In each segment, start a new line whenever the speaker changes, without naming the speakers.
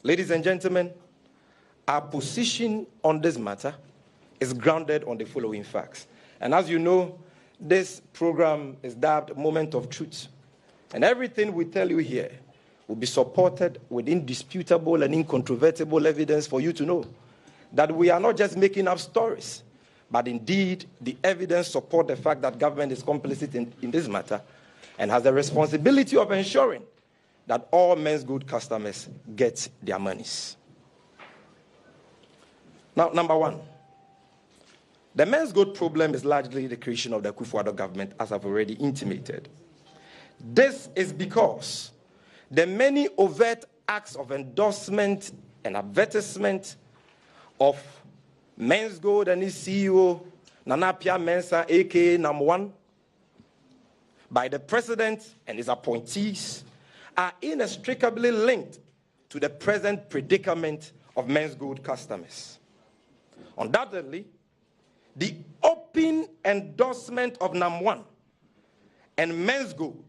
Ladies and gentlemen, our position on this matter is grounded on the following facts. And as you know, this program is dubbed Moment of Truth. And everything we tell you here will be supported with indisputable and incontrovertible evidence for you to know that we are not just making up stories, but indeed the evidence supports the fact that government is complicit in this matter and has the responsibility of ensuring that all Menzgold customers get their monies. Now, number one, the Menzgold problem is largely the creation of the Akufo-Addo government, as I've already intimated. This is because the many overt acts of endorsement and advertisement of Menzgold and his CEO, Nana Pia Mensah, aka Number One, by the president and his appointees, are inextricably linked to the present predicament of Menzgold customers. Undoubtedly, the open endorsement of Number One and Menzgold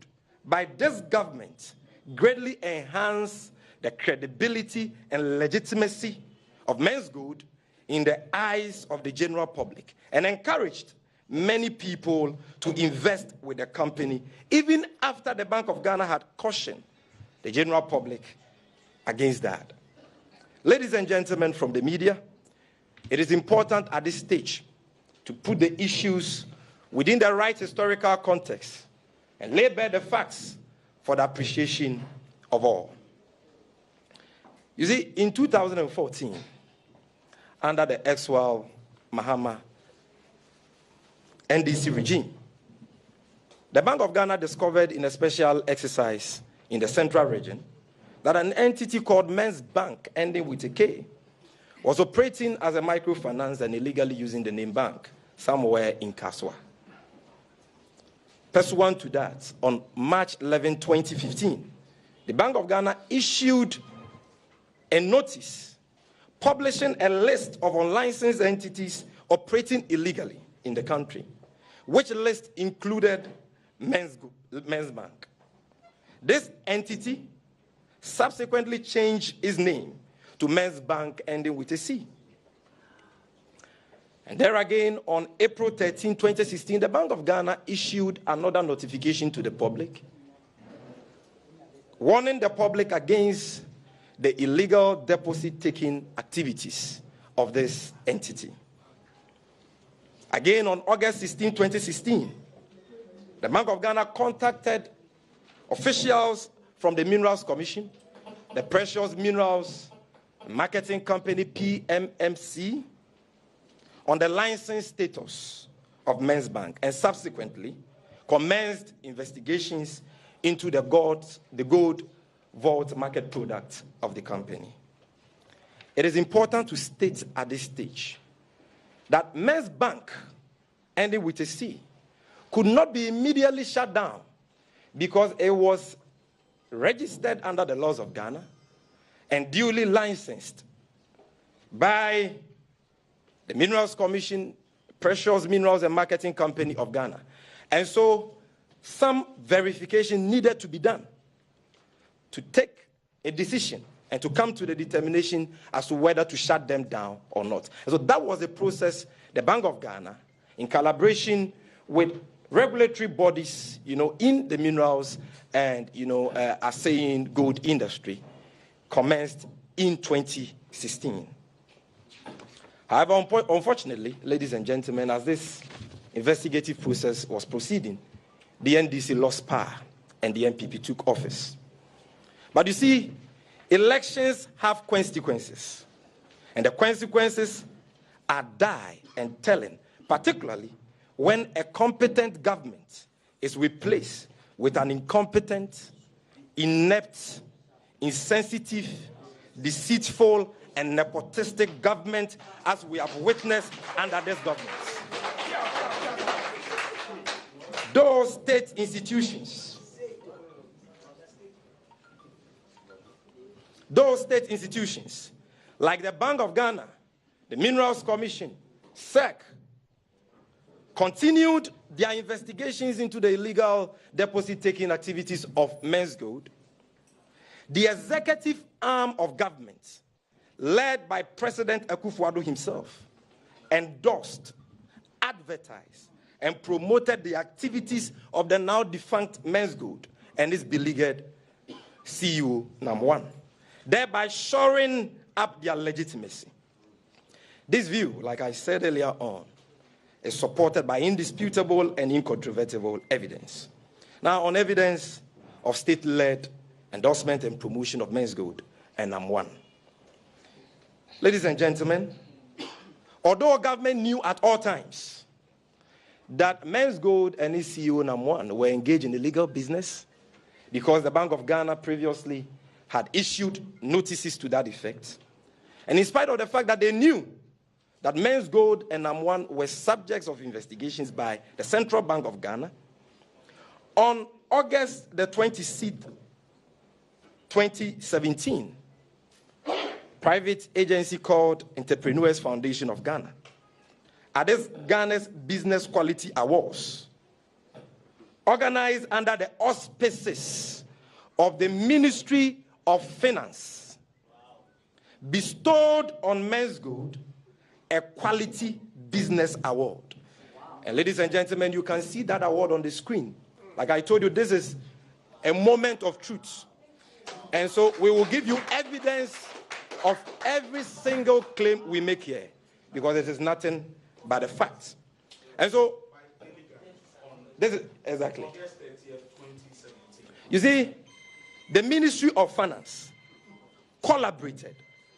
by this government greatly enhanced the credibility and legitimacy of Menzgold in the eyes of the general public and encouraged many people to invest with the company, even after the Bank of Ghana had cautioned the general public against that. Ladies and gentlemen from the media, it is important at this stage to put the issues within the right historical context and lay bare the facts for the appreciation of all. You see, in 2014, under the ex-Wal Mahama NDC regime, the Bank of Ghana discovered in a special exercise in the central region that an entity called Men's Bank, ending with a K, was operating as a microfinance and illegally using the name bank somewhere in Kaswa. Pursuant to that, on March 11, 2015, the Bank of Ghana issued a notice publishing a list of unlicensed entities operating illegally in the country, which list included Men's Bank. This entity subsequently changed its name to Men's Bank, ending with a C. And there again, on April 13, 2016, the Bank of Ghana issued another notification to the public, warning the public against the illegal deposit-taking activities of this entity. Again, on August 16, 2016, the Bank of Ghana contacted officials from the Minerals Commission, the Precious Minerals Marketing Company, PMMC, on the license status of Men's Bank, and subsequently commenced investigations into the gold vault market product of the company. It is important to state at this stage that Men's Bank, ending with a C, could not be immediately shut down because it was registered under the laws of Ghana and duly licensed by the Minerals Commission, Precious Minerals and Marketing Company of Ghana. And so some verification needed to be done to take a decision and to come to the determination as to whether to shut them down or not. And so that was the process the Bank of Ghana, in collaboration with regulatory bodies, in the minerals and, assaying gold industry, commenced in 2016. However, unfortunately, ladies and gentlemen, as this investigative process was proceeding, the NDC lost power and the MPP took office. But you see, elections have consequences, and the consequences are dire and telling, particularly when a competent government is replaced with an incompetent, inept, insensitive, deceitful, and nepotistic government, as we have witnessed under this government. Those state institutions, like the Bank of Ghana, the Minerals Commission, SEC, continued their investigations into the illegal deposit-taking activities of Menzgold. The executive arm of government, led by President Akufo-Addo himself, endorsed, advertised, and promoted the activities of the now defunct Menzgold and his beleaguered CEO, #1, thereby shoring up their legitimacy. This view, like I said earlier on, is supported by indisputable and incontrovertible evidence. Now, on evidence of state-led endorsement and promotion of Menzgold and #1. Ladies and gentlemen, although government knew at all times that Menzgold and his CEO, #1, were engaged in illegal business because the Bank of Ghana previously had issued notices to that effect, and in spite of the fact that they knew that Menzgold and #1 were subjects of investigations by the Central Bank of Ghana, on August the 26th, 2017, private agency called Entrepreneurs Foundation of Ghana, at this Ghana's Business Quality Awards, organized under the auspices of the Ministry of Finance, bestowed on Menzgold a Quality Business Award. And ladies and gentlemen, you can see that award on the screen. Like I told you, this is a moment of truth. And so we will give you evidence of every single claim we make here, because it is nothing but the facts. And so, this is exactly. You see, the Ministry of Finance collaborated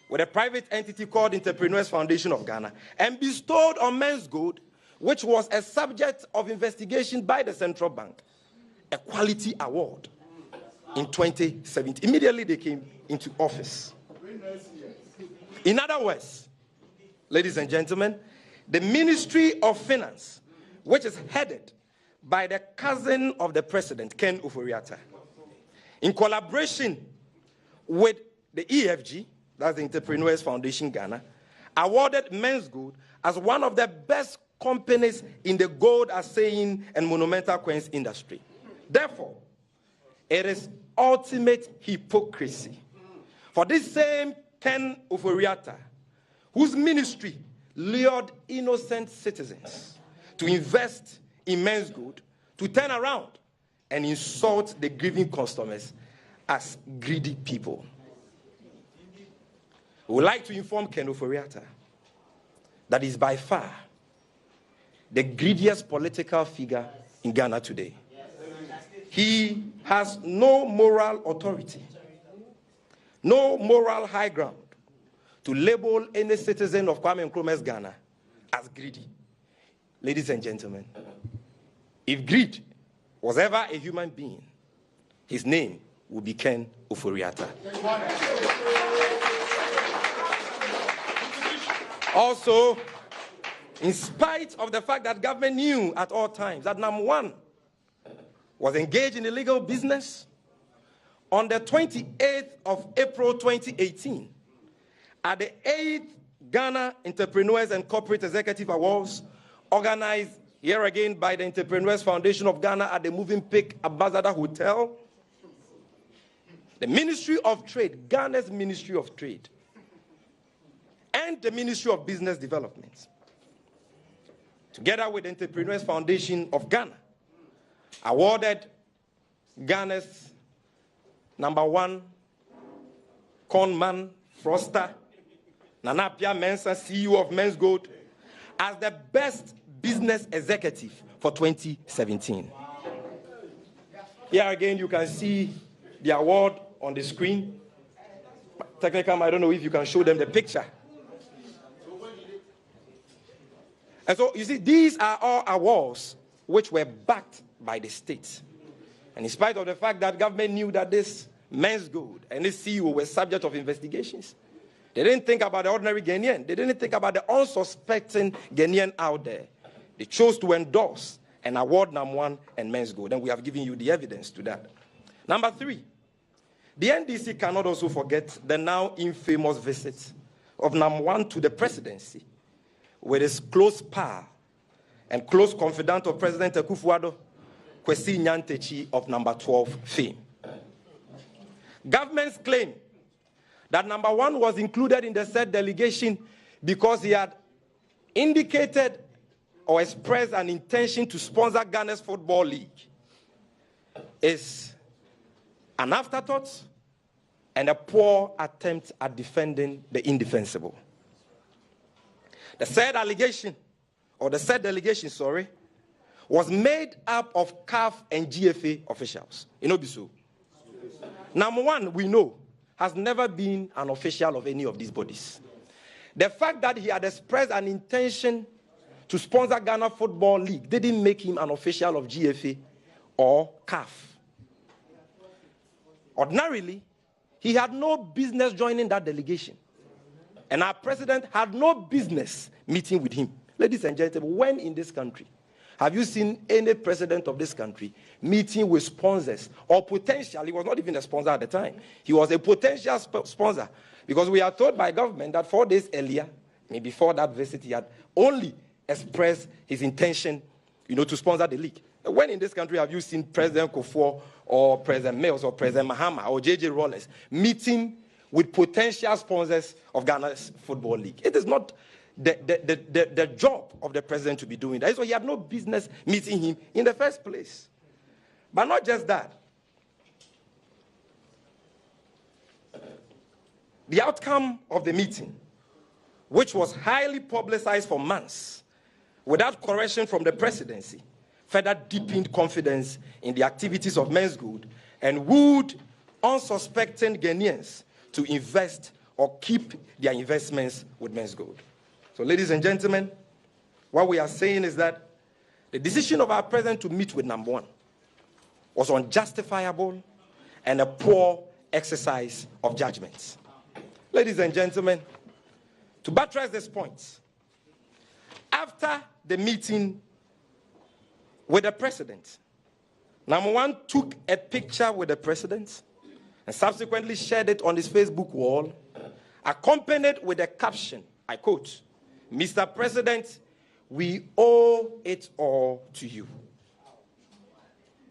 with a private entity called Entrepreneurs Foundation of Ghana and bestowed on Menzgold, which was a subject of investigation by the Central Bank, a quality award in 2017. Immediately they came into office. In other words, ladies and gentlemen, the Ministry of Finance, which is headed by the cousin of the president, Ken Ofori-Atta, in collaboration with the EFG, that's the Entrepreneurs Foundation Ghana, awarded Menzgold as one of the best companies in the gold assaying and monumental coins industry. Therefore, it is ultimate hypocrisy for this same Ken Ofori-Atta, whose ministry lured innocent citizens to invest in Menzgold, to turn around and insult the grieving customers as greedy people. We would like to inform Ken Ofori-Atta that he is by far the greediest political figure in Ghana today. He has no moral authority, no moral high ground to label any citizen of Kwame Nkrumah's Ghana as greedy. Ladies and gentlemen, if greed was ever a human being, his name would be Ken Ofori-Atta. Also, in spite of the fact that government knew at all times that #1 was engaged in illegal business, on the 28th of April 2018, at the 8th Ghana Entrepreneurs and Corporate Executive Awards, organized here again by the Entrepreneurs Foundation of Ghana at the Moving Pick Ambassador Hotel, the Ministry of Trade, Ghana's Ministry of Trade, and the Ministry of Business Development, together with the Entrepreneurs Foundation of Ghana, awarded Ghana's #1 conman, fraudster, Nana Appiah Mensah, CEO of Menzgold, as the best business executive for 2017. Here again, you can see the award on the screen. Technically, I don't know if you can show them the picture. And so, you see, these are all awards which were backed by the state. And in spite of the fact that government knew that this Menzgold and this CEO were subject of investigations, they didn't think about the ordinary Ghanaian. They didn't think about the unsuspecting Ghanaian out there. They chose to endorse and award #1 and Menzgold, and we have given you the evidence to that. Number 3, the NDC cannot also forget the now infamous visit of #1 to the presidency with his close pal and close confidant of President Akufo-Addo, Kwesi Nyantakyi of #12 fame. Government's claim that number one was included in the said delegation because he had indicated or expressed an intention to sponsor Ghana's Football League is an afterthought and a poor attempt at defending the indefensible. The said allegation, or the said delegation, was made up of CAF and GFA officials. So. Number one, we know, has never been an official of any of these bodies. The fact that he had expressed an intention to sponsor Ghana Football League didn't make him an official of GFA or CAF. Ordinarily, he had no business joining that delegation. And our president had no business meeting with him. Ladies and gentlemen, when in this country have you seen any president of this country meeting with sponsors or potential? He was not even a sponsor at the time. He was a potential sponsor because we are told by government that 4 days earlier, maybe before that visit, he had only expressed his intention, to sponsor the league. When in this country have you seen President Kufuor or President Mills or President Mahama or J.J. Rawlings meeting with potential sponsors of Ghana's Football League? It is not the job of the president to be doing that. So he had no business meeting him in the first place. But not just that. The outcome of the meeting, which was highly publicized for months, without correction from the presidency, further deepened confidence in the activities of Menzgold and wooed unsuspecting Ghanaians to invest or keep their investments with Menzgold. So, ladies and gentlemen, what we are saying is that the decision of our president to meet with number one was unjustifiable and a poor exercise of judgment. Ladies and gentlemen, to buttress this point, after the meeting with the president, number one took a picture with the president and subsequently shared it on his Facebook wall, accompanied with a caption, I quote, "Mr. President, we owe it all to you."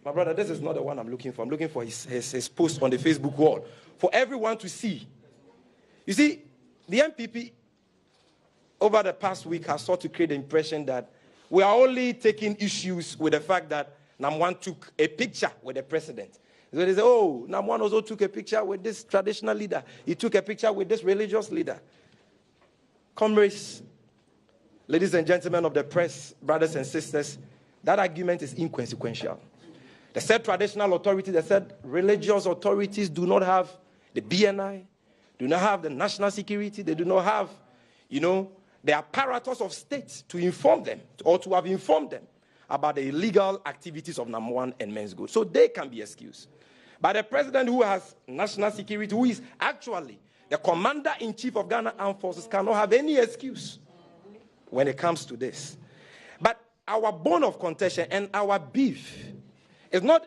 My brother, this is not the one I'm looking for. I'm looking for his post on the Facebook wall for everyone to see. You see, the MPP over the past week has sought to create the impression that we are only taking issues with the fact that Namwan took a picture with the president. So they say, oh, Namwan also took a picture with this traditional leader. He took a picture with this religious leader. Comrades, ladies and gentlemen of the press, brothers and sisters, that argument is inconsequential. They said traditional authorities, they said religious authorities do not have the BNI, do not have the national security, they do not have, the apparatus of state to inform them or to have informed them about the illegal activities of Namwan and Menzgold. So they can be excused. But the president who has national security, who is actually the commander-in-chief of Ghana Armed Forces, cannot have any excuse when it comes to this. But our bone of contention and our beef is not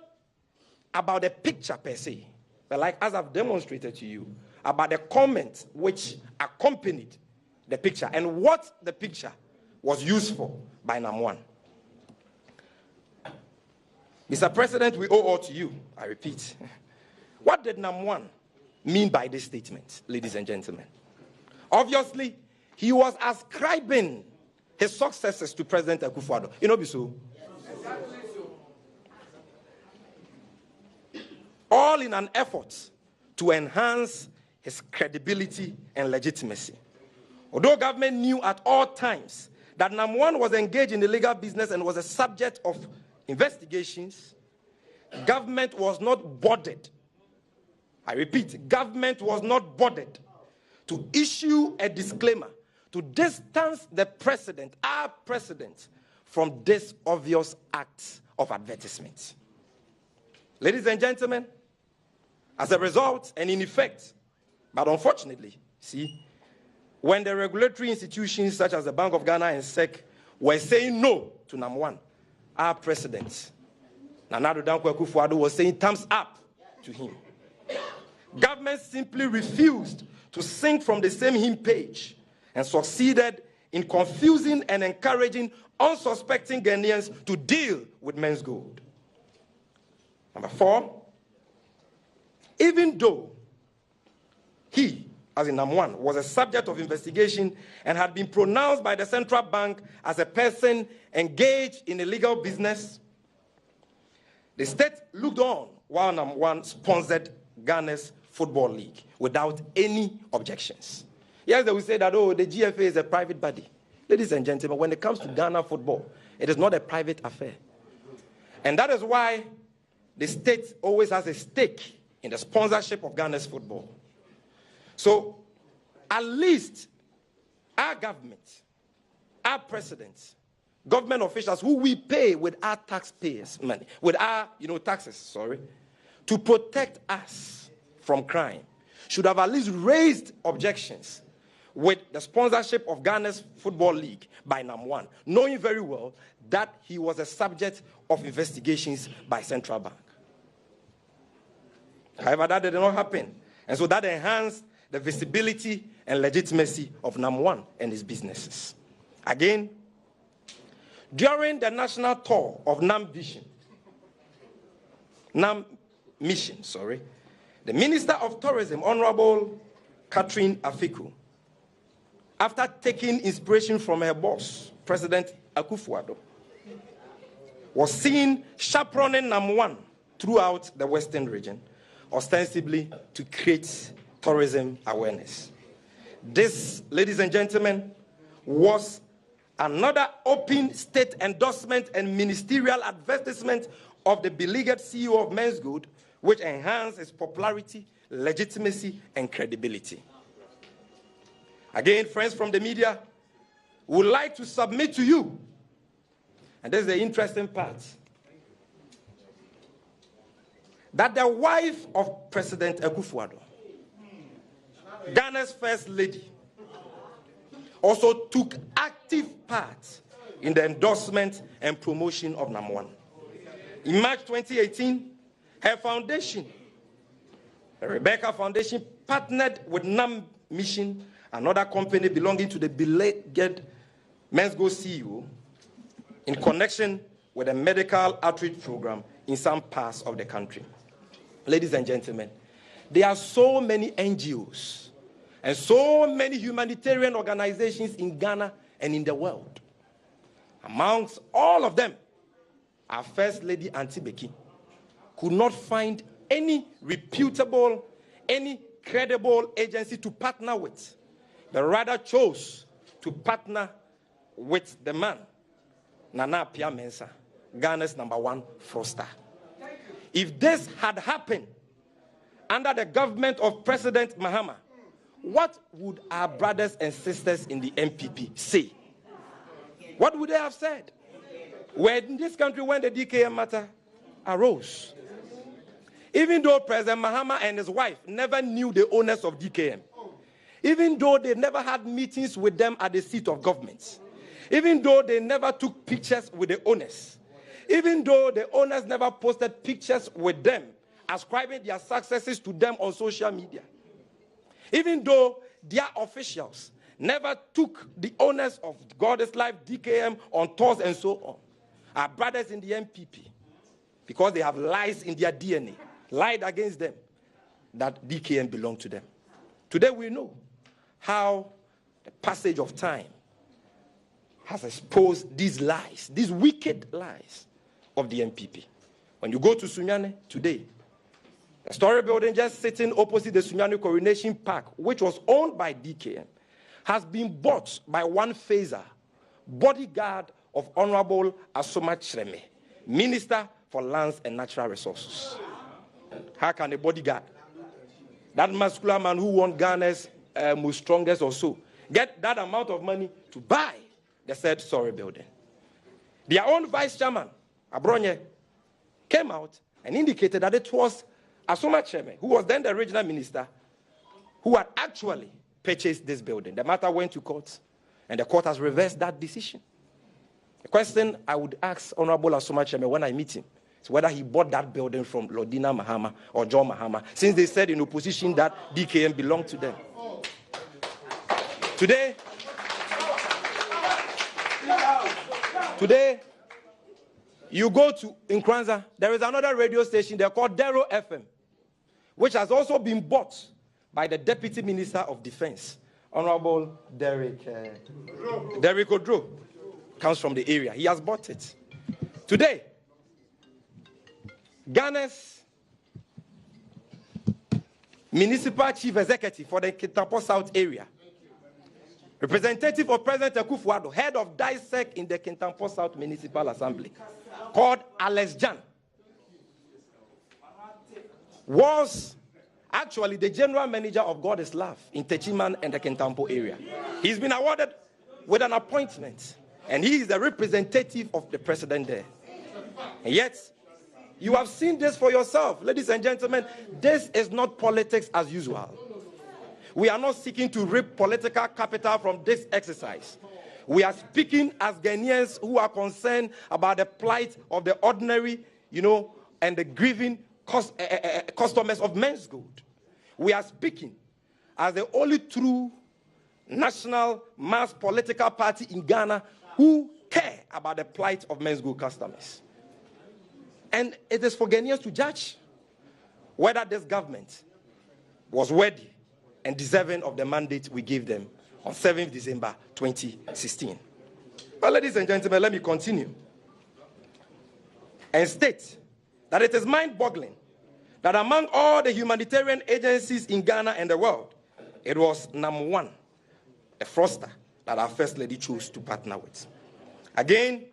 about the picture per se, but like as I've demonstrated to you, about the comments which accompanied the picture and what the picture was used for by Namwan. Mr. President, we owe all to you. I repeat. What did Namwan mean by this statement, ladies and gentlemen? Obviously, he was ascribing his successes to President Akufo-Addo. So? Exactly so. All in an effort to enhance his credibility and legitimacy. Although government knew at all times that Namwan was engaged in illegal business and was a subject of investigations, government was not bothered. I repeat, government was not bothered to issue a disclaimer to distance the president, our president, from this obvious act of advertisement. Ladies and gentlemen, as a result and in effect, but unfortunately, when the regulatory institutions such as the Bank of Ghana and SEC were saying no to Namwan, our president, Nana Addo Dankwa Akufo-Addo, was saying thumbs up to him. Government simply refused to sing from the same hymn page and succeeded in confusing and encouraging unsuspecting Ghanaians to deal with Menzgold. Number 4, even though he, as in NAM1, was a subject of investigation and had been pronounced by the central bank as a person engaged in illegal business, the state looked on while NAM1 sponsored Ghana's Football League without any objections. Yes, they will say that, oh, the GFA is a private body. Ladies and gentlemen, when it comes to Ghana football, it is not a private affair. And that is why the state always has a stake in the sponsorship of Ghana's football. So, at least our government, our presidents, government officials who we pay with our taxpayers' money, with our taxes, to protect us from crime, should have at least raised objections with the sponsorship of Ghana's Football League by NAM1, knowing very well that he was a subject of investigations by Central Bank. However, that did not happen. And so that enhanced the visibility and legitimacy of NAM1 and his businesses. Again, during the national tour of NAM Mission, the Minister of Tourism, Honorable Catherine Afiku, after taking inspiration from her boss, President Akufo-Addo, was seen chaperoning NAM1 throughout the Western region, ostensibly to create tourism awareness. This, ladies and gentlemen, was another open state endorsement and ministerial advertisement of the beleaguered CEO of Menzgold, which enhanced his popularity, legitimacy, and credibility. Again, friends from the media, would like to submit to you, and this is the interesting part, that the wife of President Akufo-Addo, Ghana's First Lady, also took active part in the endorsement and promotion of NAM1. In March 2018, her foundation, the Rebecca Foundation, partnered with NAM Mission, another company belonging to the beleaguered Menzgold CEO, in connection with a medical outreach program in some parts of the country. Ladies and gentlemen, there are so many NGOs and so many humanitarian organizations in Ghana and in the world. Amongst all of them, our First Lady Auntie Becky could not find any reputable, any credible agency to partner with, but rather chose to partner with the man, Nana Appiah Mensah, Ghana's #1 fraudster. If this had happened under the government of President Mahama, what would our brothers and sisters in the MPP say? What would they have said? Where in this country, when the DKM matter arose, even though President Mahama and his wife never knew the owners of DKM, even though they never had meetings with them at the seat of government, even though they never took pictures with the owners, even though the owners never posted pictures with them, ascribing their successes to them on social media, even though their officials never took the owners of Goddess Life, DKM, on tours and so on, our brothers in the MPP, because they have lies in their DNA, lied against them, that DKM belonged to them. Today we know how the passage of time has exposed these lies, these wicked lies of the MPP. When you go to Sunyani today, the story building just sitting opposite the Sunyani Coronation Park, which was owned by DKM, has been bought by one phaser, bodyguard of Honorable Asoma Chreme, Minister for Lands and Natural Resources. How can a bodyguard, that muscular man who won Ghana's most strongest or so, get that amount of money to buy the said story building? Their own vice chairman, Abronye, came out and indicated that it was Asoma Chreme, who was then the regional minister, who had actually purchased this building. The matter went to court, and the court has reversed that decision. The question I would ask Honorable Asoma Chreme when I meet him is whether he bought that building from Lordina Mahama or John Mahama, since they said in opposition that DKM belonged to them. Today, you go to Nkranza, there is another radio station there called Dero FM, which has also been bought by the Deputy Minister of Defense, Honorable Derek Odro, comes from the area. He has bought it. Today, Ghana's Municipal Chief Executive for the Kintampo South area, representative of President Akufo-Addo, head of DISEC in the Kintampo South Municipal Assembly, called Alex Jan, was actually the general manager of God is Love in Techiman and the Kintampo area. He's been awarded with an appointment, and he is the representative of the president there. And yet, you have seen this for yourself. Ladies and gentlemen, this is not politics as usual. We are not seeking to reap political capital from this exercise. We are speaking as Ghanaians who are concerned about the plight of the ordinary, and the grieving customers of Menzgold. We are speaking as the only true national mass political party in Ghana who care about the plight of Menzgold customers. And it is for Ghanaians to judge whether this government was worthy and deserving of the mandate we gave them on 7th December 2016. But ladies and gentlemen, let me continue and state that it is mind-boggling that among all the humanitarian agencies in Ghana and the world, it was NAM1, a fraudster, that our First Lady chose to partner with. Again,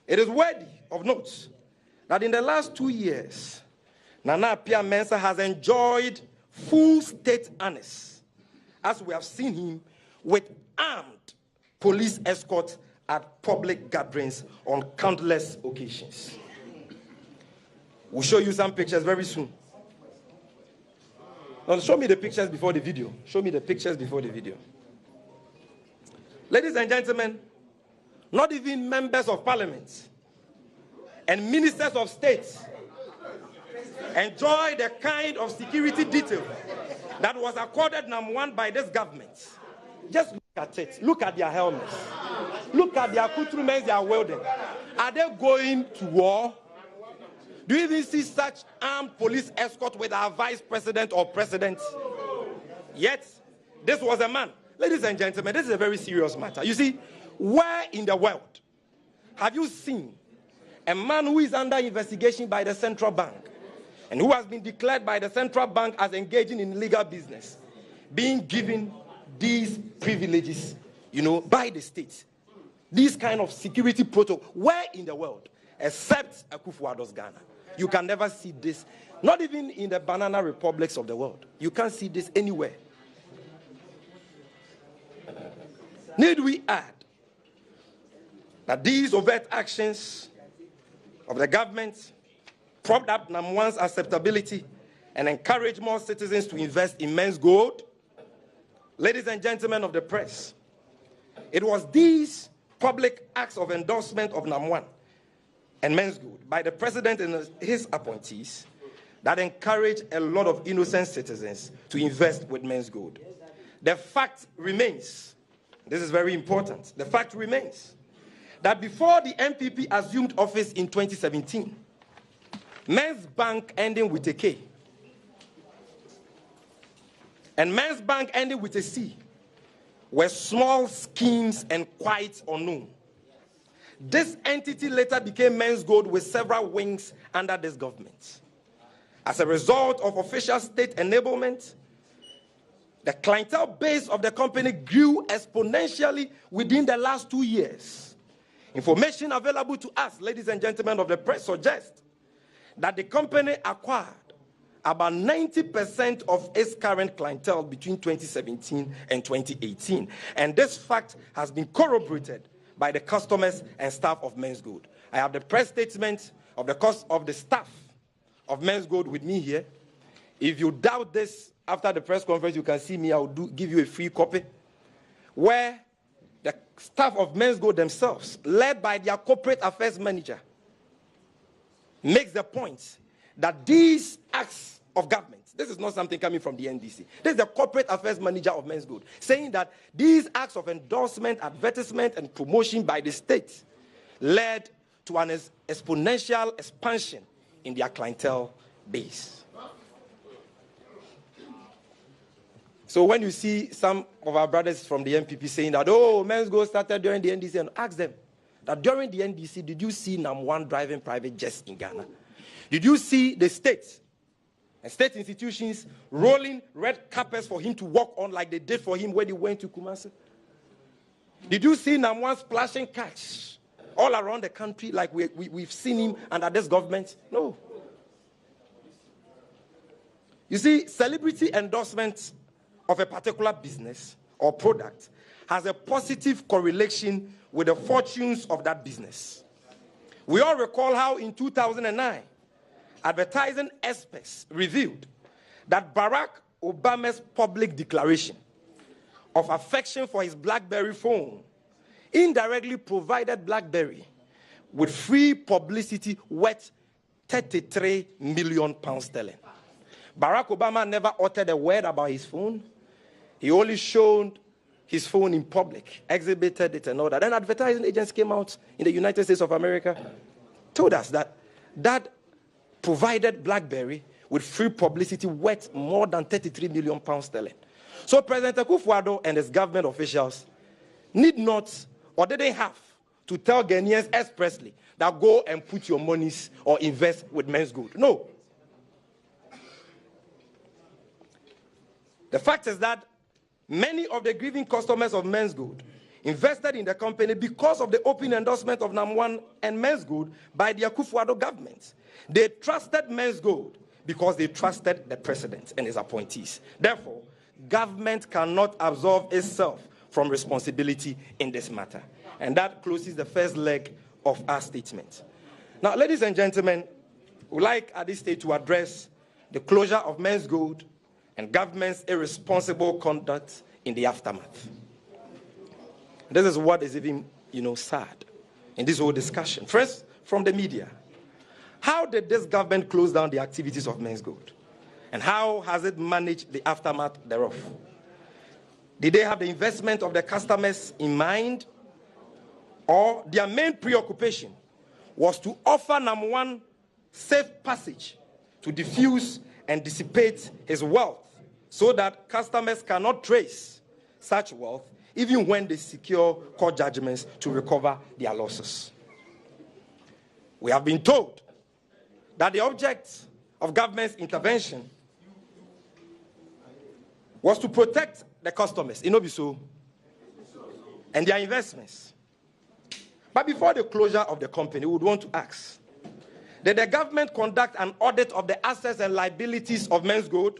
it is worthy of note that in the last 2 years, Nana Appiah Mensah has enjoyed full state honors, as we have seen him with armed police escort at public gatherings on countless occasions. We'll show you some pictures very soon. Now, show me the pictures before the video. Show me the pictures before the video. Ladies and gentlemen, not even members of parliament and ministers of state enjoy the kind of security detail that was accorded NAM1 by this government. Just look at it. Look at their helmets. Look at their accoutrements they are wielding. Are they going to war? Do you even see such armed police escort with our vice president or president? Yet, this was a man. Ladies and gentlemen, this is a very serious matter. You see, where in the world have you seen a man who is under investigation by the central bank and who has been declared by the central bank as engaging in illegal business being given these privileges, by the state? This kind of security protocol. Where in the world? Except Akufo-Addo's Ghana. You can never see this. Not even in the banana republics of the world. You can't see this anywhere. Need we add that these overt actions of the government propped up NAM1's acceptability and encourage more citizens to invest in Menzgold? Ladies and gentlemen of the press, it was these public acts of endorsement of NAM1 and Menzgold by the president and his appointees that encouraged a lot of innocent citizens to invest with Menzgold. The fact remains, this is very important, the fact remains that before the MPP assumed office in 2017, Men's Bank ending with a K and Men's Bank ending with a C were small schemes and quite unknown. This entity later became Menzgold with several wings under this government. As a result of official state enablement, the clientele base of the company grew exponentially within the last 2 years. Information available to us, ladies and gentlemen of the press, suggests that the company acquired about 90% of its current clientele between 2017 and 2018. And this fact has been corroborated by the customers and staff of Menzgold. I have the press statement of the cost of the staff of Menzgold with me here. If you doubt this, after the press conference, you can see me. I will give you a free copy, where the staff of Menzgold themselves, led by their corporate affairs manager, makes the point that these acts of government, this is not something coming from the NDC, this is the corporate affairs manager of Menzgold, saying that these acts of endorsement, advertisement, and promotion by the state led to an exponential expansion in their clientele base. So when you see some of our brothers from the MPP saying that, oh, Menzgold started during the NDC, and ask them that during the NDC, did you see NAM1 driving private jets in Ghana? Did you see the states and state institutions rolling red carpets for him to walk on like they did for him when he went to Kumasi? Did you see NAM1 splashing cash all around the country like we've seen him under this government? No. You see, celebrity endorsement of a particular business or product has a positive correlation with the fortunes of that business. We all recall how in 2009, advertising experts revealed that Barack Obama's public declaration of affection for his BlackBerry phone indirectly provided BlackBerry with free publicity worth £33 million. Barack Obama never uttered a word about his phone. He only showed his phone in public, exhibited it and all that. Then advertising agents came out in the United States of America, told us that that provided BlackBerry with free publicity worth more than £33 million. So President Akufo-Addo and his government officials need not or didn't have to tell Ghanaians expressly that go and put your monies or invest with Menzgold. No. The fact is that many of the grieving customers of Menzgold invested in the company because of the open endorsement of NAM1 and Menzgold by the Akufo-Addo government. They trusted Menzgold because they trusted the president and his appointees. Therefore, government cannot absolve itself from responsibility in this matter. And that closes the first leg of our statement. Now, ladies and gentlemen, we'd like at this stage to address the closure of Menzgold and government's irresponsible conduct in the aftermath. This is what is even, sad in this whole discussion. First, from the media. How did this government close down the activities of Menzgold? And how has it managed the aftermath thereof? Did they have the investment of the customers in mind? Or their main preoccupation was to offer NAM1 safe passage to diffuse and dissipate his wealth so that customers cannot trace such wealth even when they secure court judgments to recover their losses? We have been told that the object of government's intervention was to protect the customers, Inobiso, and their investments. But before the closure of the company, we would want to ask, did the government conduct an audit of the assets and liabilities of Menzgold?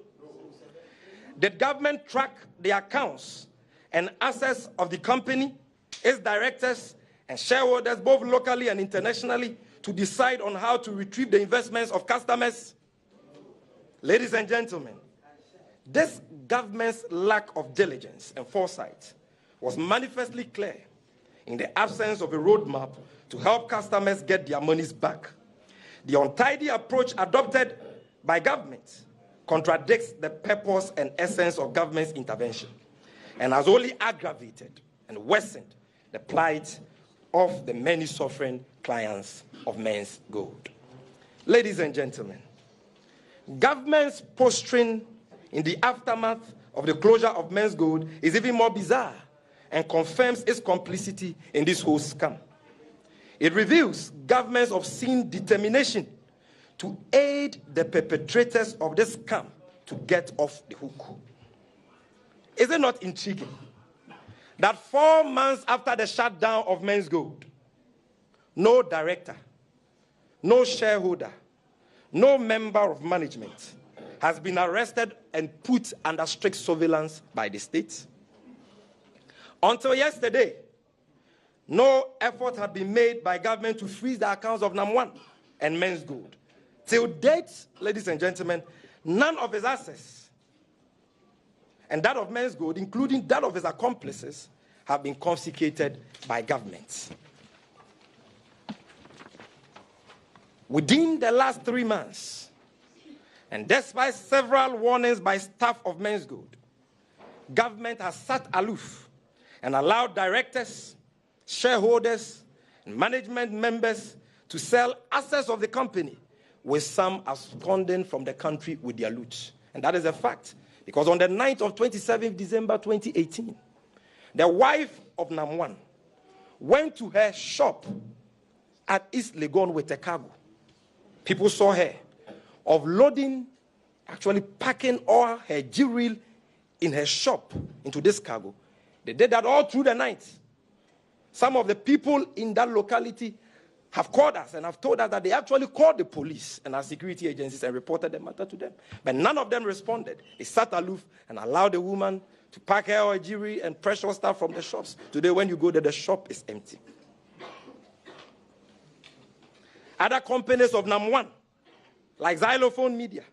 Did government track the accounts and assets of the company, its directors and shareholders, both locally and internationally, to decide on how to retrieve the investments of customers? Ladies and gentlemen, this government's lack of diligence and foresight was manifestly clear in the absence of a roadmap to help customers get their monies back. The untidy approach adopted by government contradicts the purpose and essence of government's intervention and has only aggravated and worsened the plight of the many suffering clients of Menzgold. Ladies and gentlemen, government's posturing in the aftermath of the closure of Menzgold is even more bizarre and confirms its complicity in this whole scam. It reveals government's obscene determination to aid the perpetrators of this scam to get off the hook. Is it not intriguing that 4 months after the shutdown of Menzgold, no director, no shareholder, no member of management has been arrested and put under strict surveillance by the state? Until yesterday, no effort had been made by government to freeze the accounts of NAM1 and Menzgold. Till date, ladies and gentlemen, none of his assets and that of Menzgold, including that of his accomplices, have been confiscated by government. Within the last 3 months, and despite several warnings by staff of Menzgold, government has sat aloof and allowed directors, shareholders, and management members to sell assets of the company, with some absconding from the country with their loot. And that is a fact, Because on the night of 27th December 2018, the wife of Nam1 went to her shop at East Legon with a cargo. People saw her offloading, actually packing all her jewelry in her shop into this cargo. They did that all through the night. Some of the people in that locality have called us and have told us that they actually called the police and our security agencies and reported the matter to them. But none of them responded. They sat aloof and allowed the woman to pack her jewelry and precious stuff from the shops. Today, when you go there, the shop is empty. Other companies of Nam1, like Xylophone Media,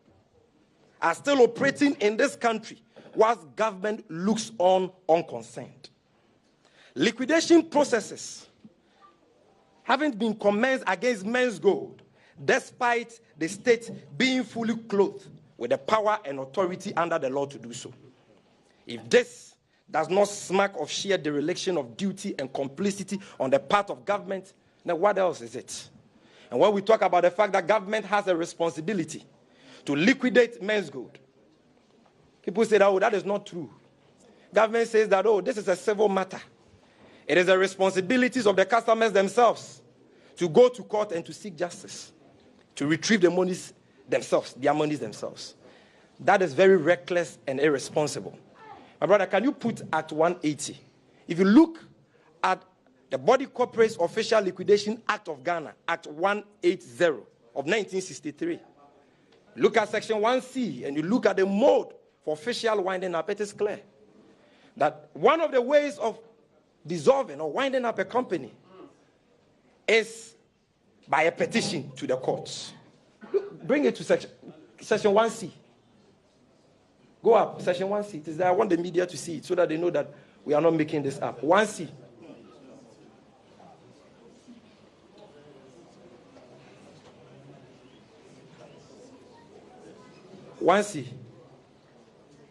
are still operating in this country whilst government looks on unconcerned. Liquidation processes haven't been commenced against Menzgold, despite the state being fully clothed with the power and authority under the law to do so. If this does not smack of sheer dereliction of duty and complicity on the part of government, then what else is it? And when we talk about the fact that government has a responsibility to liquidate Menzgold, people say that, oh, that is not true. Government says that, oh, this is a civil matter. It is the responsibilities of the customers themselves to go to court and to seek justice, to retrieve the monies themselves, their monies themselves. That is very reckless and irresponsible. My brother, can you put Act 180? If you look at the Body Corporates Official Liquidation Act of Ghana, Act 180 of 1963, look at Section 1C and you look at the mode for official winding up, it is clear that one of the ways of dissolving or winding up a company is by a petition to the courts. Bring it to section 1C. Go up, section 1C. It is there. I want the media to see it so that they know that we are not making this up. 1C.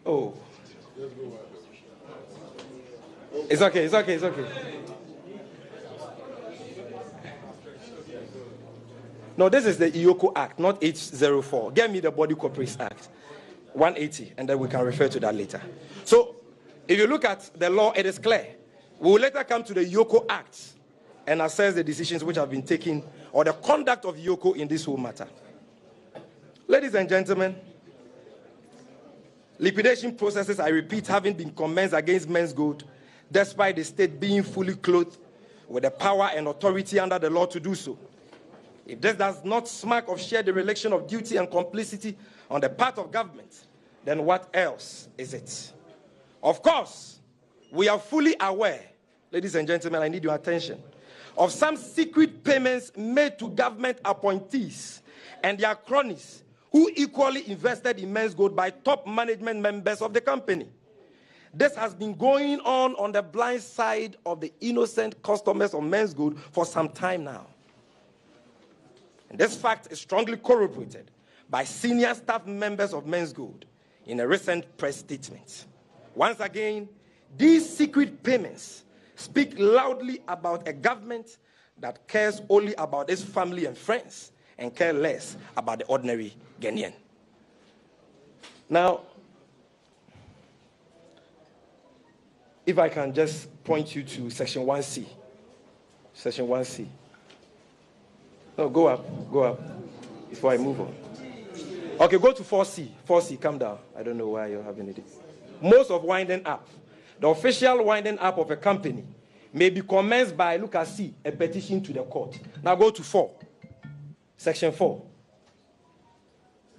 Oh. It's okay. No, this is the IOCO Act, not H04. Get me the Body Corporates Act, 180, and then we can refer to that later. So, if you look at the law, it is clear. We will later come to the IOCO Act and assess the decisions which have been taken or the conduct of IOCO in this whole matter. Ladies and gentlemen, liquidation processes, I repeat, haven't been commenced against Menzgold, despite the state being fully clothed with the power and authority under the law to do so. If this does not smack of sheer dereliction of duty and complicity on the part of government, then what else is it? Of course, we are fully aware, ladies and gentlemen, I need your attention, of some secret payments made to government appointees and their cronies who equally invested in Menzgold by top management members of the company. This has been going on the blind side of the innocent customers of Menzgold for some time now. And this fact is strongly corroborated by senior staff members of Menzgold in a recent press statement. Once again, these secret payments speak loudly about a government that cares only about its family and friends and care less about the ordinary Ghanaian. Now, if I can just point you to Section 1C. Section 1C. No, go up before I move on. Okay, go to 4C. 4C, come down. I don't know why you're having it. Most of winding up, the official winding up of a company may be commenced by, look at C, a petition to the court. Now go to 4. Section 4.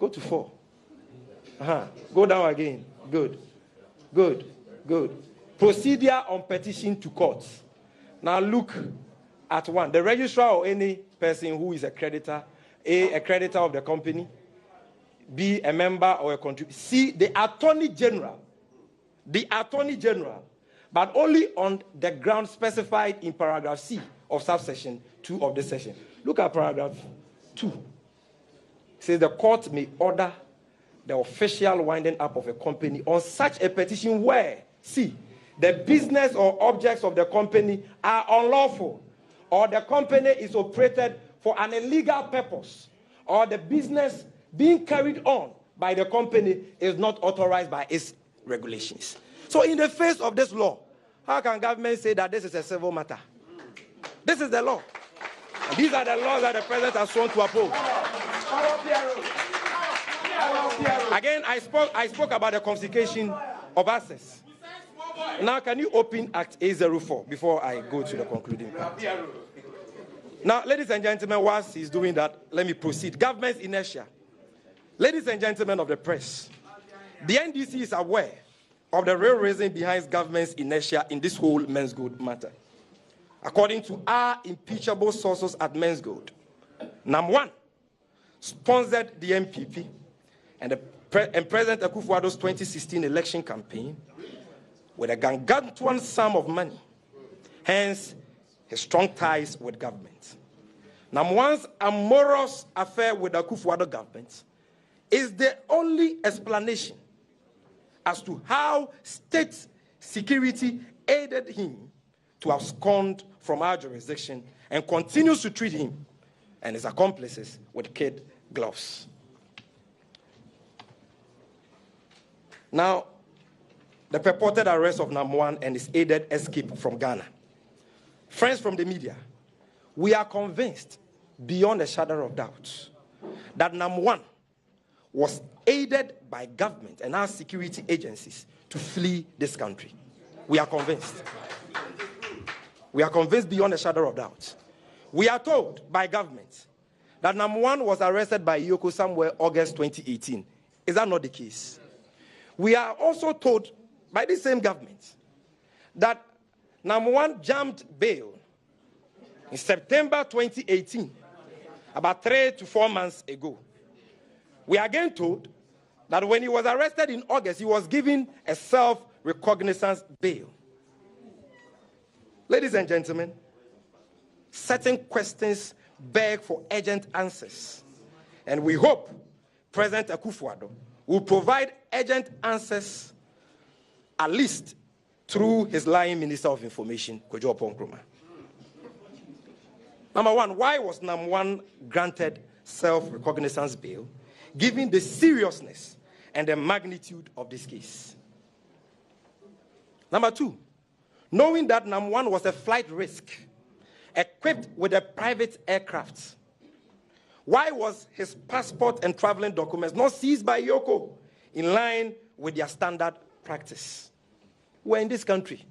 Go to 4. Go down again. Good. Procedure on petition to courts. Now look at 1. The registrar or any person who is a creditor, A, a creditor of the company, B, a member or a contributor, C, the Attorney General, but only on the ground specified in paragraph C of subsection 2 of this section. Look at paragraph 2. It says the court may order the official winding up of a company on such a petition where, C, the business or objects of the company are unlawful, or the company is operated for an illegal purpose, or the business being carried on by the company is not authorized by its regulations. So in the face of this law, how can government say that this is a civil matter? This is the law. And these are the laws that the president has sworn to uphold. Again, I spoke about the confiscation of assets. Now, can you open Act 804 before I go to the concluding part? Now, ladies and gentlemen, whilst he's doing that, let me proceed. Government's inertia. Ladies and gentlemen of the press, the NDC is aware of the real reason behind government's inertia in this whole Menzgold matter. According to our impeachable sources at Menzgold, NAM1 sponsored the MPP and President Akufo-Addo's 2016 election campaign with a gargantuan sum of money, hence his strong ties with government. NAM1's amorous affair with the Akufo-Addo government is the only explanation as to how state security aided him to abscond from our jurisdiction and continues to treat him and his accomplices with kid gloves. Now, the purported arrest of NAM1 and his aided escape from Ghana. Friends from the media, we are convinced beyond a shadow of doubt that NAM1 was aided by government and our security agencies to flee this country. We are convinced. We are convinced beyond a shadow of doubt. We are told by government that NAM1 was arrested by Yoko somewhere August 2018. Is that not the case? We are also told by the same government that NAM1 jumped bail in September 2018, about 3 to 4 months ago. We are again told that when he was arrested in August, he was given a self-recognizance bail. Ladies and gentlemen, certain questions beg for urgent answers, and we hope President Akufo-Addo will provide urgent answers, at least through his lying Minister of Information, Kojo Nkrumah. Number one, why was NAM1 granted self-recognizance bail, given the seriousness and the magnitude of this case? Number two, knowing that NAM1 was a flight risk, equipped with a private aircraft, why was his passport and traveling documents not seized by Yoko in line with their standard practice? We're in this country,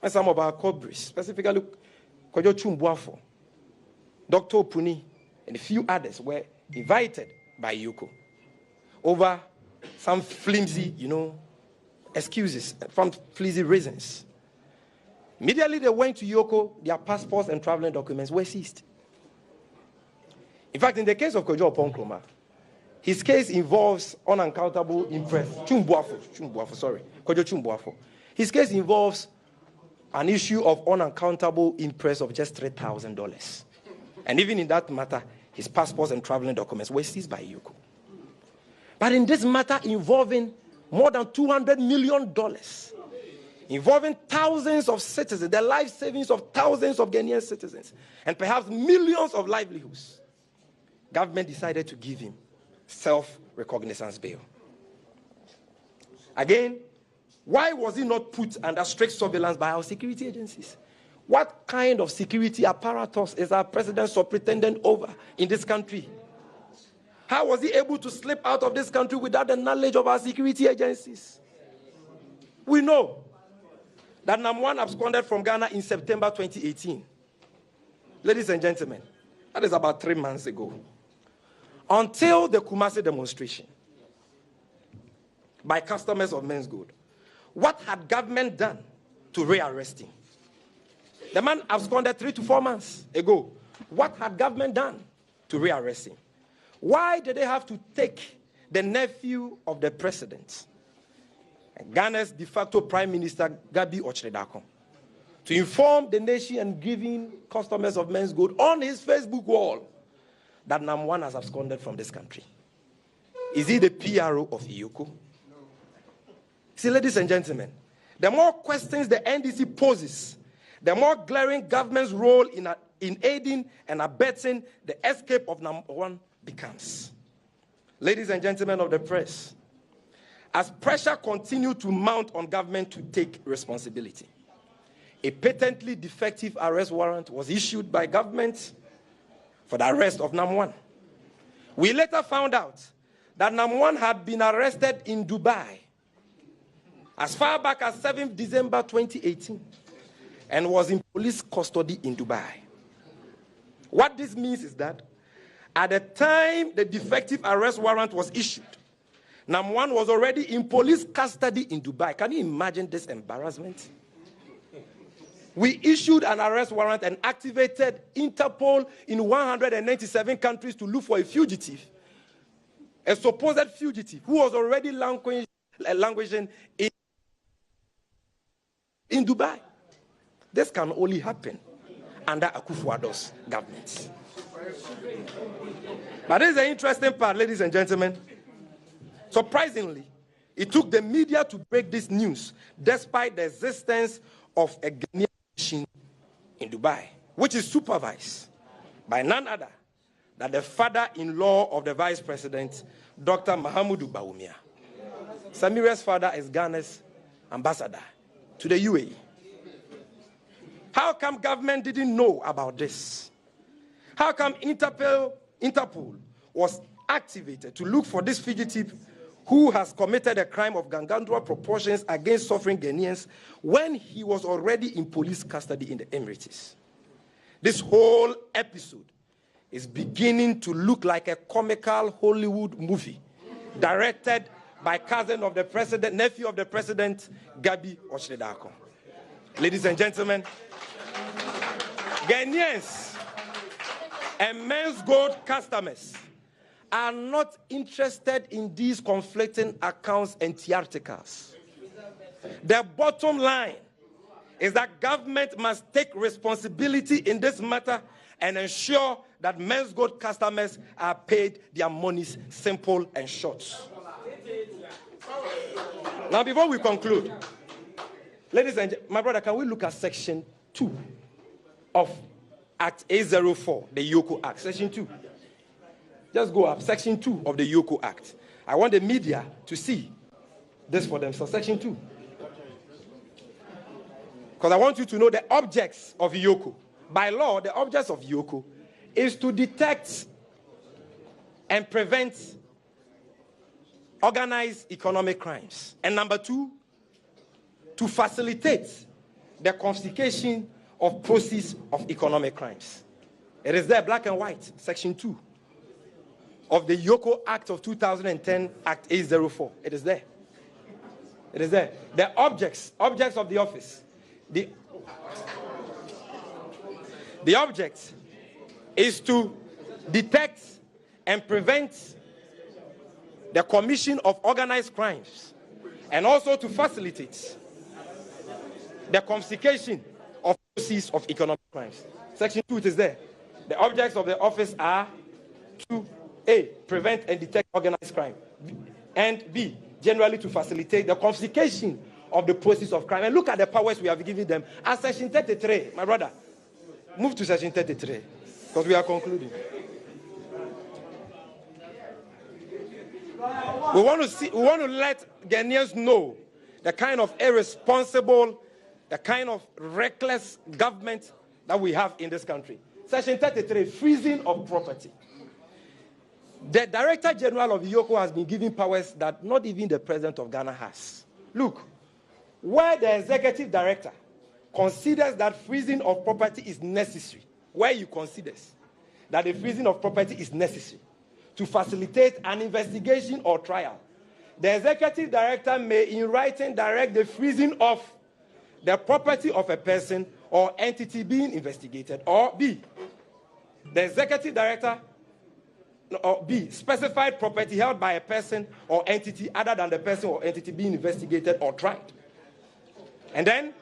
and some of our corporates, specifically Kojo Chumbuafo, Dr. Puni, and a few others were invited by Yoko over some flimsy, excuses, some flimsy reasons. Immediately they went to Yoko, their passports and traveling documents were seized. In fact, in the case of Kojo Nkrumah, his case involves unaccountable interest. Kojo Chumbuafo. His case involves an issue of unaccountable interest of just $3,000. And even in that matter, his passports and traveling documents were seized by Yoko. But in this matter involving more than $200 million, involving thousands of citizens, the life savings of thousands of Ghanaian citizens, and perhaps millions of livelihoods, government decided to give him self-recognizance bail. Again, why was he not put under strict surveillance by our security agencies? What kind of security apparatus is our president superintendent over in this country? How was he able to slip out of this country without the knowledge of our security agencies? We know that NAM1 absconded from Ghana in September 2018. Ladies and gentlemen, that is about 3 months ago. Until the Kumasi demonstration by customers of Menzgold, what had government done to rearrest him? The man absconded 3 to 4 months ago. What had government done to rearrest him? Why did they have to take the nephew of the president, Ghana's de facto Prime Minister, Gabi Ochredakon, to inform the nation and giving customers of Menzgold on his Facebook wall that NAM1 has absconded from this country? Is he the PRO of Yoko? See, ladies and gentlemen, the more questions the NDC poses, the more glaring government's role in aiding and abetting the escape of NAM1 becomes. ladies and gentlemen of the press, as pressure continued to mount on government to take responsibility, a patently defective arrest warrant was issued by government for the arrest of Nam1. We later found out that Nam1 had been arrested in Dubai as far back as 7th December 2018 and was in police custody in Dubai. What this means is that at the time the defective arrest warrant was issued, Nam1 was already in police custody in Dubai. Can you imagine this embarrassment? We issued an arrest warrant and activated Interpol in 197 countries to look for a fugitive, a supposed fugitive who was already languishing in Dubai. This can only happen under Akufo-Addo's government. But this is the interesting part, ladies and gentlemen. Surprisingly, it took the media to break this news, despite the existence of a Ghanaian mission in Dubai, which is supervised by none other than the father-in-law of the vice president, Dr. Mahamudu Bawumia. Samira's father is Ghana's ambassador to the UAE. How come government didn't know about this? How come Interpol was activated to look for this fugitive who has committed a crime of gargantuan proportions against suffering Ghanaians when he was already in police custody in the Emirates? This whole episode is beginning to look like a comical Hollywood movie directed by cousin of the president, nephew of the president, Gabi Oshledako. Ladies and gentlemen, Ghanaians and Menzgold customers are not interested in these conflicting accounts and theatricals. The bottom line is that government must take responsibility in this matter and ensure that Menzgold customers are paid their monies, simple and short. Now, before we conclude, ladies and gentlemen, my brother, can we look at Section 2 of Act 804, the Yoko Act? Section 2. Just go up. Section 2 of the Yoko Act. I want the media to see this for themselves. Section 2. Because I want you to know the objects of Yoko. By law, the objects of Yoko is to detect and prevent organized economic crimes. And number 2, to facilitate the confiscation of proceeds of economic crimes. It is there, black and white, Section 2 of the Yoko Act of 2010, Act 804. It is there. It is there. The objects of the office. The object is to detect and prevent the commission of organized crimes and also to facilitate the confiscation of proceeds of economic crimes. Section 2, it is there. The objects of the office are to A, prevent and detect organized crime, and B, generally to facilitate the confiscation of the proceeds of crime. And look at the powers we have given them. As Section 33, my brother, move to Section 33, because we are concluding. We want to let Ghanaians know the kind of irresponsible, the kind of reckless government that we have in this country. Section 33, freezing of property. The Director General of Yoko has been given powers that not even the President of Ghana has. Look, where the Executive Director considers that freezing of property is necessary, where you consider that the freezing of property is necessary to facilitate an investigation or trial, the Executive Director may in writing direct the freezing of the property of a person or entity being investigated, or B, the Executive Director, or B, specified property held by a person or entity other than the person or entity being investigated or tried. And then,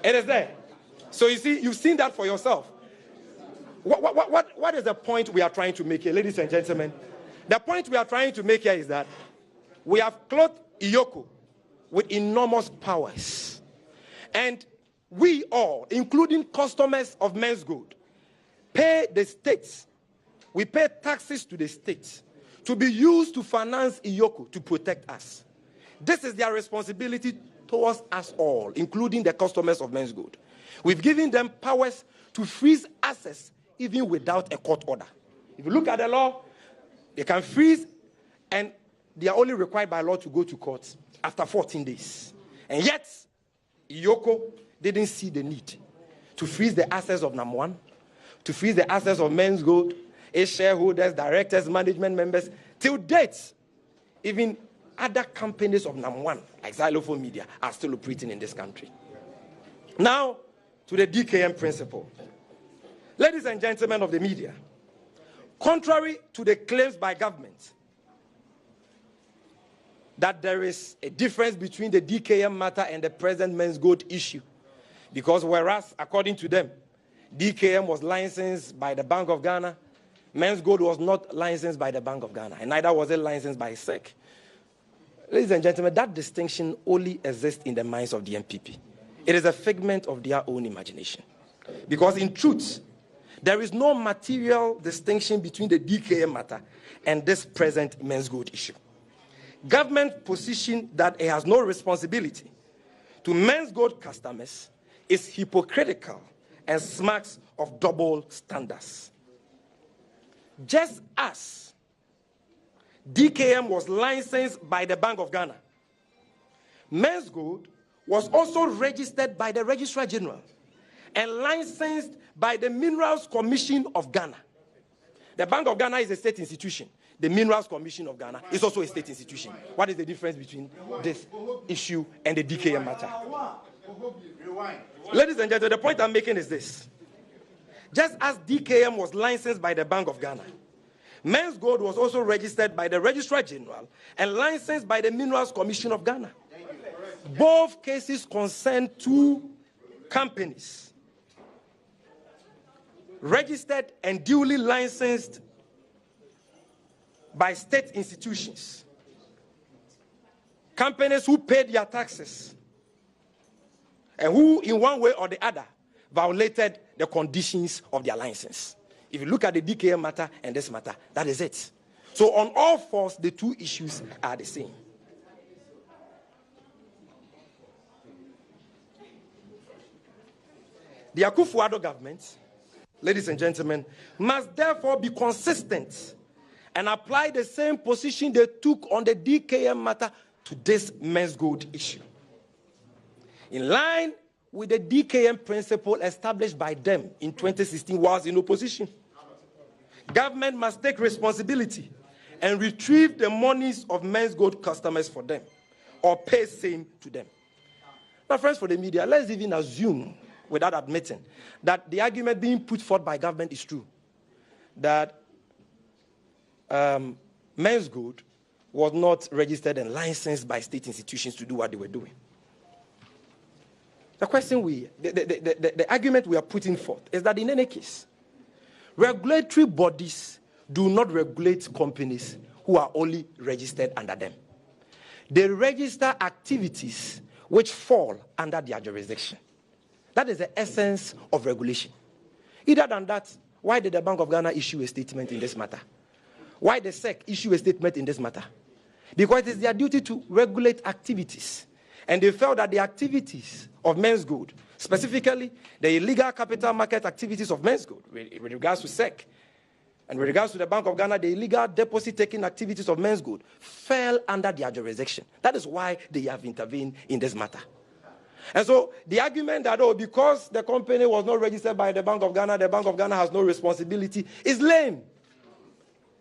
it is there. So you see, you've seen that for yourself. What is the point we are trying to make here, ladies and gentlemen? The point we are trying to make here is that we have clothed Yoko with enormous powers. And we all, including customers of Menzgold, pay the states We pay taxes to the state to be used to finance Iyoko to protect us. This is their responsibility towards us all, including the customers of Menzgold. We've given them powers to freeze assets even without a court order. If you look at the law, they can freeze, and they are only required by law to go to court after 14 days. And yet, Iyoko didn't see the need to freeze the assets of NAM1, to freeze the assets of Menzgold, its shareholders, directors, management members. Till date, even other companies of NAM1, like Xylophone Media, are still operating in this country. Now, to the DKM principle. Ladies and gentlemen of the media, contrary to the claims by government that there is a difference between the DKM matter and the present Menzgold issue, because whereas, according to them, DKM was licensed by the Bank of Ghana, Menzgold was not licensed by the Bank of Ghana, and neither was it licensed by SEC. Ladies and gentlemen, that distinction only exists in the minds of the MPP. It is a figment of their own imagination. Because in truth, there is no material distinction between the DKM matter and this present Menzgold issue. Government position that it has no responsibility to Menzgold customers is hypocritical and smacks of double standards. Just as DKM was licensed by the Bank of Ghana, Menzgold was also registered by the Registrar General and licensed by the Minerals Commission of Ghana. The Bank of Ghana is a state institution. The Minerals Commission of Ghana is also a state institution. What is the difference between this issue and the DKM matter? Ladies and gentlemen, the point I'm making is this. Just as DKM was licensed by the Bank of Ghana, Menzgold was also registered by the Registrar General and licensed by the Minerals Commission of Ghana. Both cases concern two companies registered and duly licensed by state institutions. Companies who paid their taxes and who, in one way or the other, violated the conditions of their license. If you look at the DKM matter and this matter, that is it. So on all fours, the two issues are the same. The Akufo-Addo government, ladies and gentlemen, must therefore be consistent and apply the same position they took on the DKM matter to this Menzgold issue. In line with the DKM principle established by them in 2016 whilst in opposition, government must take responsibility and retrieve the monies of Menzgold customers for them or pay same to them. Now, friends for the media, let's even assume, without admitting, that the argument being put forth by government is true, that Menzgold was not registered and licensed by state institutions to do what they were doing. The question the argument we are putting forth is that in any case, regulatory bodies do not regulate companies who are only registered under them. They register activities which fall under their jurisdiction. That is the essence of regulation. Either than that, why did the Bank of Ghana issue a statement in this matter? Why the SEC issue a statement in this matter? Because it is their duty to regulate activities. And they felt that the activities of Menzgold, specifically the illegal capital market activities of Menzgold, with regards to SEC, and with regards to the Bank of Ghana, the illegal deposit-taking activities of Menzgold fell under their jurisdiction. That is why they have intervened in this matter. And so the argument that, oh, because the company was not registered by the Bank of Ghana has no responsibility, is lame.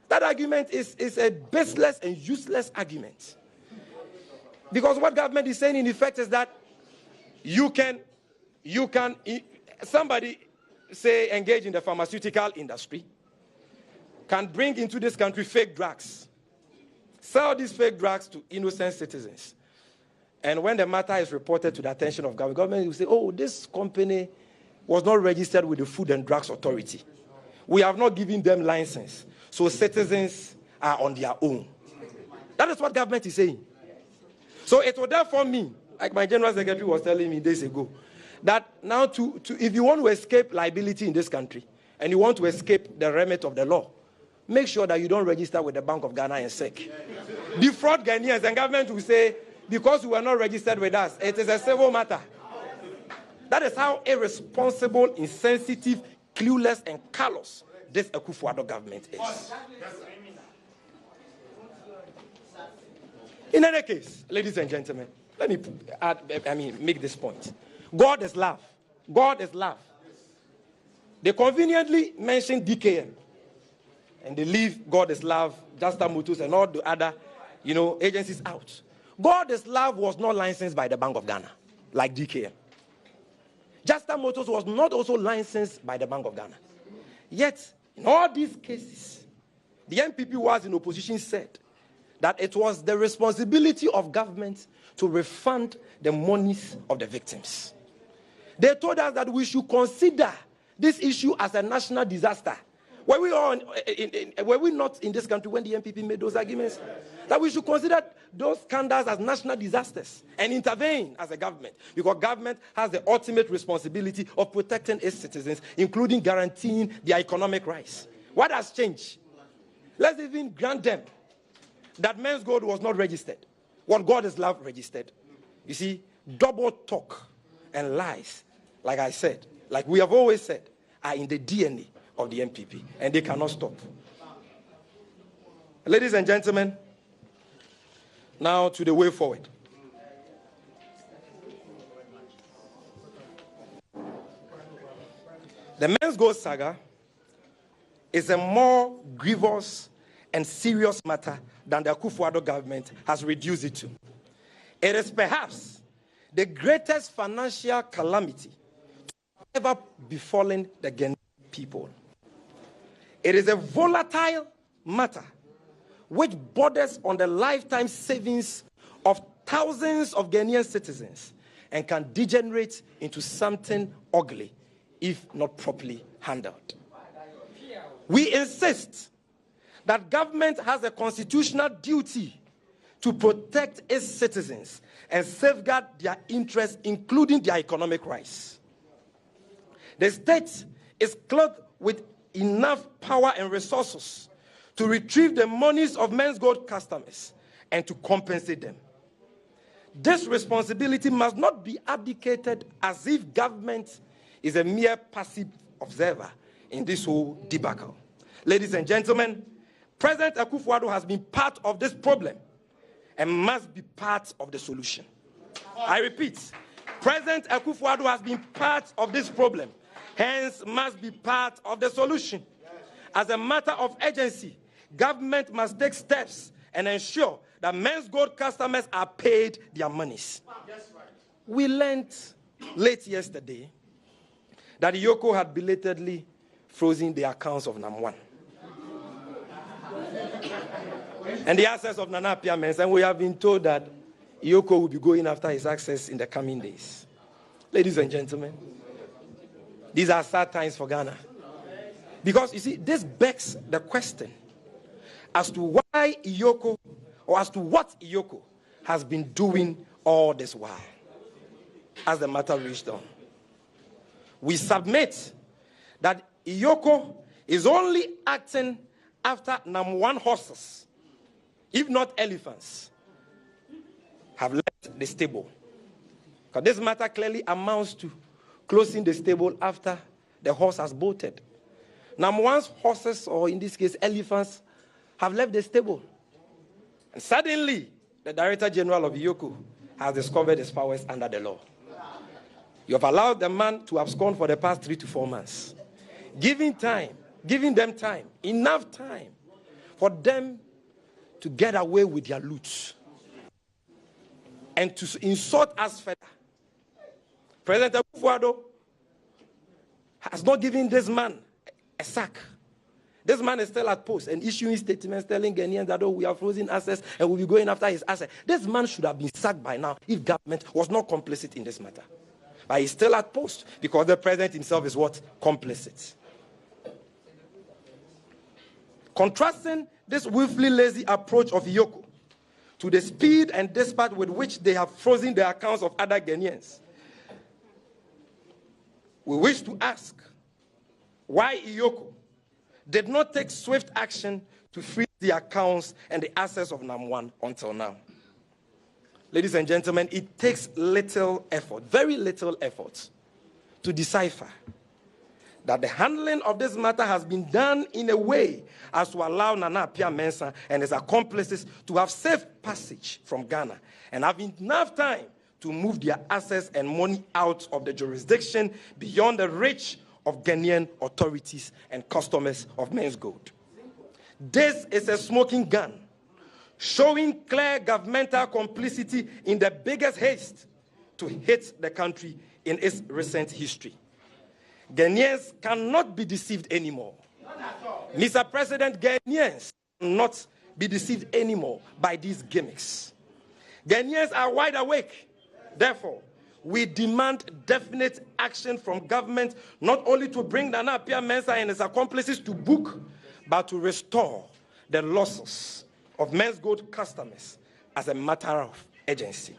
That argument is a baseless and useless argument. Because what government is saying in effect is that somebody, say, engage in the pharmaceutical industry, can bring into this country fake drugs, sell these fake drugs to innocent citizens. And when the matter is reported to the attention of government will say, oh, this company was not registered with the Food and Drugs Authority. We have not given them license. So citizens are on their own. That is what government is saying. So it will therefore mean, like my General Secretary was telling me days ago, that now if you want to escape liability in this country, and you want to escape the remit of the law, make sure that you don't register with the Bank of Ghana and SEC. Defraud Ghanaians, and government will say, because you are not registered with us, it is a civil matter. That is how irresponsible, insensitive, clueless, and callous this Akufo-Addo government is. In any case, ladies and gentlemen, let me make this point. God is love. God is love. They conveniently mention DKM, and they leave God is love, Justa Motors, and all the other, agencies out. God is love was not licensed by the Bank of Ghana, like DKM. Justa Motors was not also licensed by the Bank of Ghana. Yet, in all these cases, the NPP was in opposition said that it was the responsibility of government to refund the monies of the victims. They told us that we should consider this issue as a national disaster. Were we not in this country when the NPP made those arguments? That we should consider those scandals as national disasters and intervene as a government, because government has the ultimate responsibility of protecting its citizens, including guaranteeing their economic rights. What has changed? Let's even grant them that Menzgold was not registered. What God is love registered. You see, double talk and lies, like I said, like we have always said, are in the DNA of the NPP, and they cannot stop. Ladies and gentlemen, now to the way forward. The Menzgold Saga is a more grievous and serious matter than the Akufo-Addo government has reduced it to. It is perhaps the greatest financial calamity ever befallen the Ghanaian people. It is a volatile matter which borders on the lifetime savings of thousands of Ghanaian citizens and can degenerate into something ugly if not properly handled. We insist that government has a constitutional duty to protect its citizens and safeguard their interests, including their economic rights. The state is clothed with enough power and resources to retrieve the monies of Menzgold customers and to compensate them. This responsibility must not be abdicated as if government is a mere passive observer in this whole debacle. Ladies and gentlemen, President Akufo-Addo has been part of this problem and must be part of the solution. I repeat, President Akufo-Addo has been part of this problem, hence must be part of the solution. As a matter of urgency, government must take steps and ensure that Menzgold customers are paid their monies. We learned late yesterday that Yoko had belatedly frozen the accounts of NAM1 and the assets of Nana Appiah, and we have been told that Yoko will be going after his access in the coming days. Ladies and gentlemen, these are sad times for Ghana. Because, you see, this begs the question as to why Yoko, or as to what Yoko has been doing all this while, as the matter reached on. We submit that Yoko is only acting after NAM1 horses, if not elephants, have left the stable. Because this matter clearly amounts to closing the stable after the horse has bolted. NAM1's horses, or in this case elephants, have left the stable. And suddenly, the Director General of Yoko has discovered his powers under the law. You have allowed the man to abscond for the past 3 to 4 months, giving them time, enough time for them to get away with their loot and to insult us further. President Akufo-Addo has not given this man a sack. This man is still at post and issuing statements telling Ghanaians that, oh, we are frozen assets and we'll be going after his assets. This man should have been sacked by now if government was not complicit in this matter. But he's still at post because the president himself is what? Complicit. Contrasting this willfully lazy approach of Yoko to the speed and dispatch with which they have frozen the accounts of other Ghanaians, we wish to ask why Yoko, did not take swift action to freeze the accounts and the assets of NAM1 until now. Ladies and gentlemen, it takes little effort, very little effort, to decipher that the handling of this matter has been done in a way as to allow Nana Appiah-Mensah and his accomplices to have safe passage from Ghana and have enough time to move their assets and money out of the jurisdiction beyond the reach of Ghanaian authorities and customers of Menzgold. This is a smoking gun, showing clear governmental complicity in the biggest haste to hit the country in its recent history. Ghanaians cannot be deceived anymore. Mr. President, Ghanaians cannot be deceived anymore by these gimmicks. Ghanaians are wide awake. Therefore, we demand definite action from government, not only to bring Nana Appiah-Mensah and his accomplices to book, but to restore the losses of Menzgold customers as a matter of urgency.